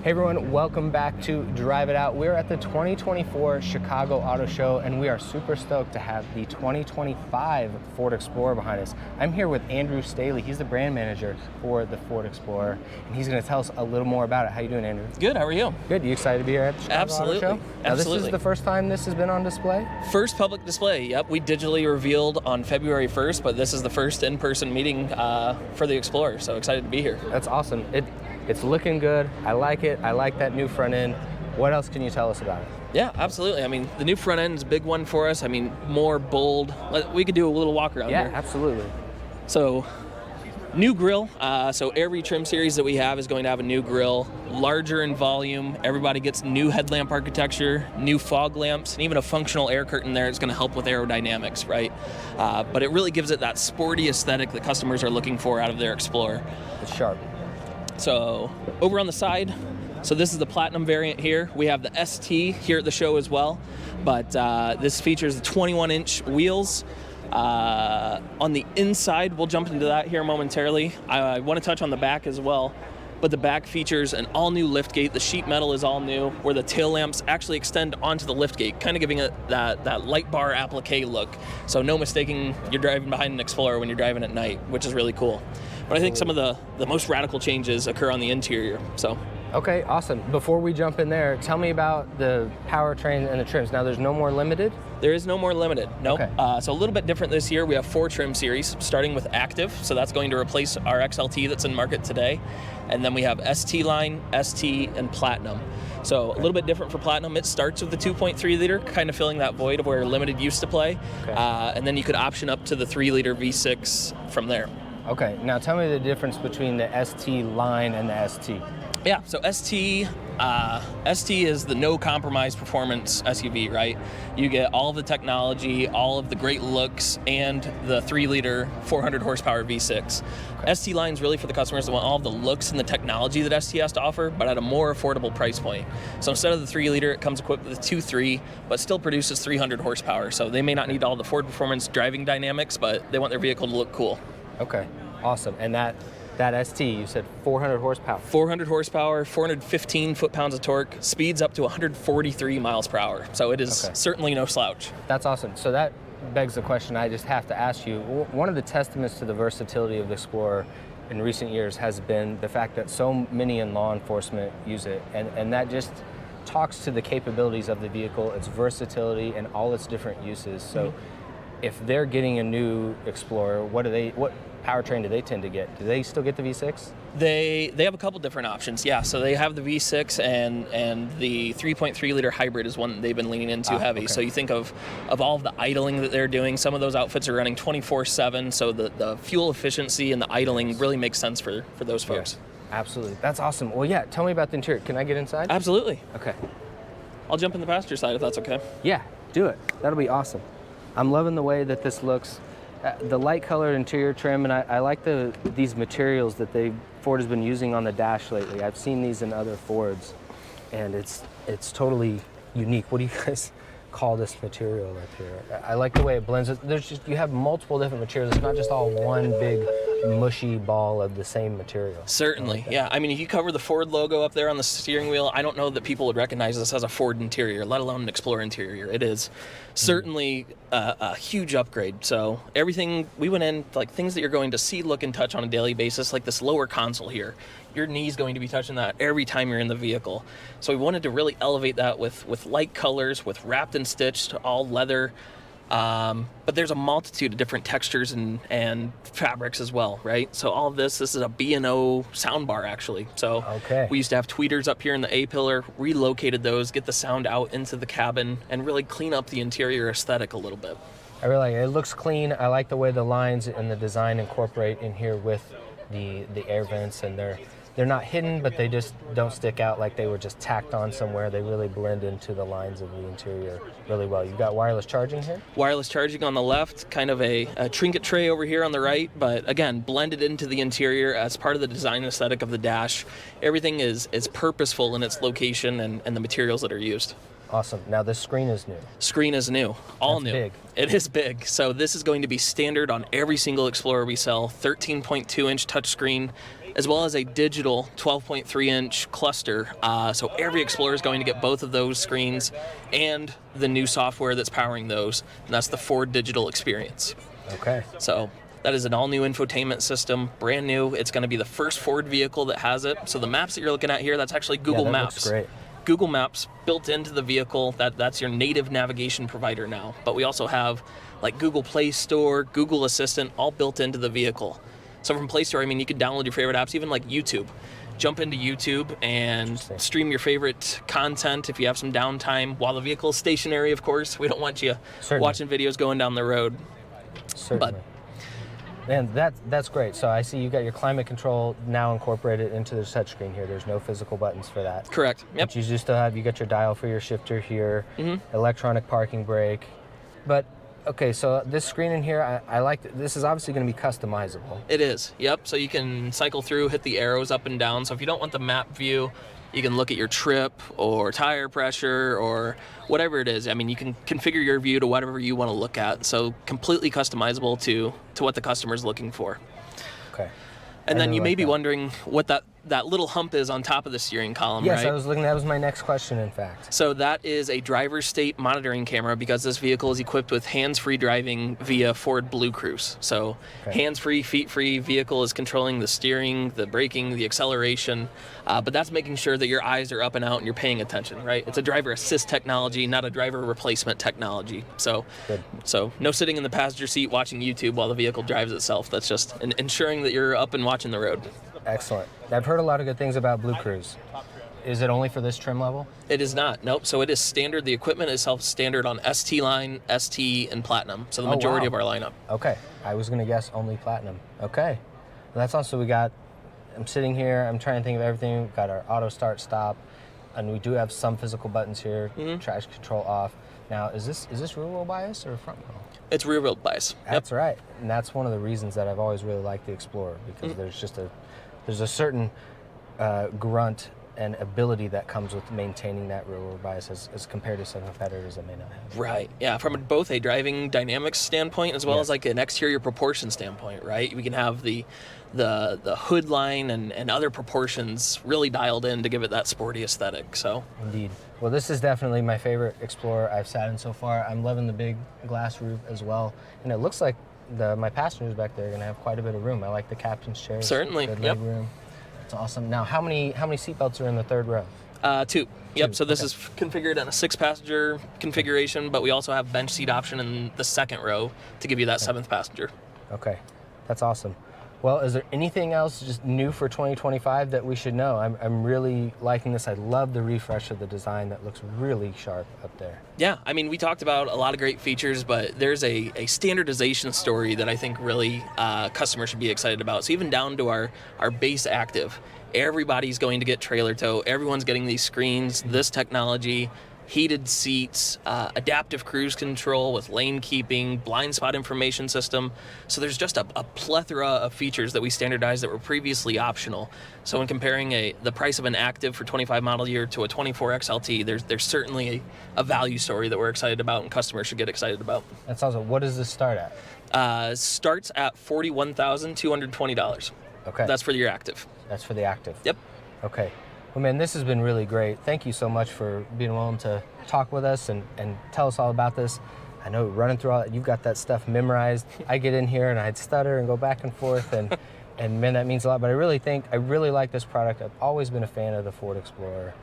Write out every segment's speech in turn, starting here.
Hey everyone, welcome back to Drive It Out. We're at the 2024 Chicago Auto Show and we are super stoked to have the 2025 Ford Explorer behind us. I'm here with Andrew Staley. He's the brand manager for the Ford Explorer and he's going to tell us a little more about it. How you doing, Andrew? Good, how are you? Good. You excited to be here at the Chicago Auto Show? Now, Absolutely. This is the first time this has been on display? First public display, yep. We digitally revealed on February 1st, but this is the first in-person meeting for the Explorer, so excited to be here. That's awesome. It's looking good. I like it. I like that new front end. What else can you tell us about it? Yeah, absolutely. I mean, the new front end is a big one for us. I mean, more bold. We could do a little walk around here. Yeah, absolutely. So, new grille. So every trim series that we have is going to have a new grille, larger in volume. Everybody gets new headlamp architecture, new fog lamps, and even a functional air curtain there. It's going to help with aerodynamics, right? But it really gives it that sporty aesthetic that customers are looking for out of their Explorer. It's sharp. So over on the side, so this is the Platinum variant here. We have the ST here at the show as well, but this features the 21-inch wheels. On the inside, we'll jump into that here momentarily. I want to touch on the back as well, but the back features an all-new liftgate. The sheet metal is all new, where the tail lamps actually extend onto the liftgate, kind of giving it that light bar applique look. So no mistaking you're driving behind an Explorer when you're driving at night, which is really cool. But I think some of the most radical changes occur on the interior. So. Okay, awesome. Before we jump in there, tell me about the powertrain and the trims. Now, there's no more limited? There is no more limited, nope. Okay. So a little bit different this year. We have 4 trim series, starting with Active. So that's going to replace our XLT that's in market today. And then we have ST line, ST, and Platinum. So a little bit different for Platinum. It starts with the 2.3 liter, kind of filling that void of where limited used to play. Okay. And then you could option up to the 3 liter V6 from there. Okay, now tell me the difference between the ST line and the ST. Yeah, so ST is the no compromise performance SUV, right? You get all of the technology, all of the great looks, and the 3 liter 400 horsepower V6. Okay. ST line's really for the customers that want all of the looks and the technology that ST has to offer, but at a more affordable price point. So instead of the 3 liter, it comes equipped with a 2.3, but still produces 300 horsepower. So they may not need all the Ford performance driving dynamics, but they want their vehicle to look cool. Okay, awesome. And that ST, you said 400 horsepower. 400 horsepower, 415 foot-pounds of torque, speeds up to 143 miles per hour. So it is certainly no slouch. That's awesome. So that begs the question I just have to ask you. One of the testaments to the versatility of the Explorer in recent years has been the fact that so many in law enforcement use it. And that just talks to the capabilities of the vehicle, its versatility, and all its different uses. So if they're getting a new Explorer, what powertrain do they tend to get? Do they still get the V6? They have a couple different options, yeah. So they have the V6 and the 3.3 liter hybrid is one that they've been leaning into heavy. Okay. So you think of all of the idling that they're doing. Some of those outfits are running 24/7, so the fuel efficiency and the idling really makes sense for those folks. Yeah, absolutely. That's awesome. Well, yeah, tell me about the interior. Can I get inside? Absolutely. Okay. I'll jump in the passenger side if that's okay. Yeah, do it. That'll be awesome. I'm loving the way that this looks. The light colored interior trim, and I like these materials that Ford has been using on the dash lately. I've seen these in other Fords, and it's totally unique. What do you guys call this material right here? I like the way it blends. You have multiple different materials. It's not just all one big mushy ball of the same material. Certainly, yeah. I mean, if you cover the Ford logo up there on the steering wheel, I don't know that people would recognize this as a Ford interior, let alone an Explorer interior. It is certainly a huge upgrade. So everything, we went in, like things that you're going to see, look, and touch on a daily basis, like this lower console here. Your knee's going to be touching that every time you're in the vehicle. So we wanted to really elevate that with light colors, with wrapped and stitched, all leather. But there's a multitude of different textures and fabrics as well, right? So all of this is a B&O soundbar actually. So we used to have tweeters up here in the A-pillar, relocated those, get the sound out into the cabin, and really clean up the interior aesthetic a little bit. I really like it. It looks clean. I like the way the lines and the design incorporate in here with the air vents, and they're not hidden, but they just don't stick out like they were just tacked on somewhere. They really blend into the lines of the interior really well. You've got wireless charging here? Wireless charging on the left, kind of a trinket tray over here on the right, but again, blended into the interior as part of the design aesthetic of the dash. Everything is purposeful in its location and the materials that are used. Awesome. Now this screen is new. Screen is new, all That's new. big. It is big. So this is going to be standard on every single Explorer we sell, 13.2-inch touchscreen, as well as a digital 12.3-inch cluster. So every Explorer is going to get both of those screens and the new software that's powering those, and that's the Ford Digital Experience. Okay. So that is an all-new infotainment system, brand new. It's going to be the first Ford vehicle that has it. So the maps that you're looking at here, that's actually Google that Maps. Looks great. Google Maps built into the vehicle. That's your native navigation provider now. But we also have like Google Play Store, Google Assistant, all built into the vehicle. So from Play Store, I mean, you can download your favorite apps, even like YouTube. Jump into YouTube and stream your favorite content if you have some downtime while the vehicle is stationary, of course. We don't want you watching videos going down the road. Certainly. Man, that's great. So I see you got your climate control now incorporated into the touchscreen here. There's no physical buttons for that. Correct. Yep. But you do still have, you got your dial for your shifter here, electronic parking brake. But, okay, so this screen in here, I like, this is obviously going to be customizable. It is, yep. So you can cycle through, hit the arrows up and down. So if you don't want the map view, you can look at your trip or tire pressure or whatever it is. I mean, you can configure your view to whatever you want to look at. So completely customizable to what the customer's looking for. Okay. And then you may be wondering what that little hump is on top of the steering column, yes, right? I was looking, that was my next question, in fact. So that is a driver's state monitoring camera because this vehicle is equipped with hands-free driving via Ford Blue Cruise. So hands-free, feet-free vehicle is controlling the steering, the braking, the acceleration, but that's making sure that your eyes are up and out and you're paying attention, right? It's a driver assist technology, not a driver replacement technology. So no sitting in the passenger seat watching YouTube while the vehicle drives itself. That's just ensuring that you're up and watching the road. Excellent. I've heard a lot of good things about Blue Cruise. Is it only for this trim level? It is not. Nope. So it is standard. The equipment itself is standard on ST line, ST, and Platinum. So the majority of our lineup. Okay. I was going to guess only Platinum. Okay. Well, that's also, I'm sitting here, I'm trying to think of everything. We've got our auto start stop, and we do have some physical buttons here, traction control off. Now, is this rear wheel bias or front wheel? It's rear wheel bias. That's right. And that's one of the reasons that I've always really liked the Explorer, because there's a certain grunt and ability that comes with maintaining that rear wheel bias as compared to some competitors that may not have. Right. Yeah. From both a driving dynamics standpoint as well as like an exterior proportion standpoint, right? We can have the hood line and other proportions really dialed in to give it that sporty aesthetic. So. Indeed. Well, this is definitely my favorite Explorer I've sat in so far. I'm loving the big glass roof as well, and it looks like my passengers back there are going to have quite a bit of room. I like the captain's chairs. Certainly. Good leg room. It's awesome. Now, how many seatbelts are in the third row? 2. Yep. So this is configured on a 6-passenger configuration, but we also have bench seat option in the second row to give you that 7th passenger. Okay, that's awesome. Well, is there anything else just new for 2025 that we should know? I'm really liking this. I love the refresh of the design. That looks really sharp up there. Yeah, I mean, we talked about a lot of great features, but there's a standardization story that I think really customers should be excited about. So even down to our base active, everybody's going to get trailer tow. Everyone's getting these screens, this technology, heated seats, adaptive cruise control with lane keeping, blind spot information system. So there's just a plethora of features that we standardized that were previously optional. So when comparing the price of an Active for 25 model year to a 24 XLT, there's certainly a value story that we're excited about and customers should get excited about. That's awesome. What does this start at? Starts at $41,220. Okay. That's for your Active. That's for the Active. Yep. Okay. Well, man, this has been really great. Thank you so much for being willing to talk with us and tell us all about this. I know running through all that, you've got that stuff memorized. I get in here and I'd stutter and go back and forth, and man, that means a lot. But I really like this product. I've always been a fan of the Ford Explorer.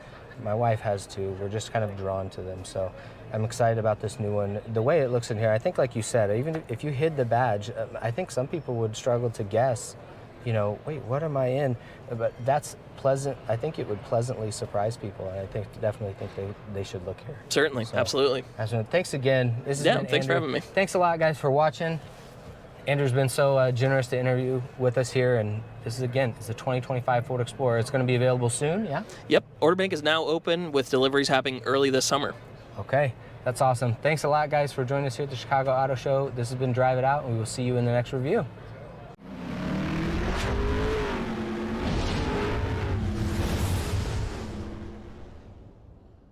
My wife has too. We're just kind of drawn to them. So I'm excited about this new one. The way it looks in here, I think like you said, even if you hid the badge, I think some people would struggle to guess, wait, what am I in? But that's pleasant. I think it would pleasantly surprise people, and I definitely think they should look here. Certainly, so, absolutely. Thanks again. This has been thanks for having me. Thanks a lot, guys, for watching. Andrew's been so generous to interview with us here, and this is the 2025 Ford Explorer. It's going to be available soon, yeah? Yep. Order bank is now open with deliveries happening early this summer. Okay, that's awesome. Thanks a lot, guys, for joining us here at the Chicago Auto Show. This has been Drive It Out, and we will see you in the next review.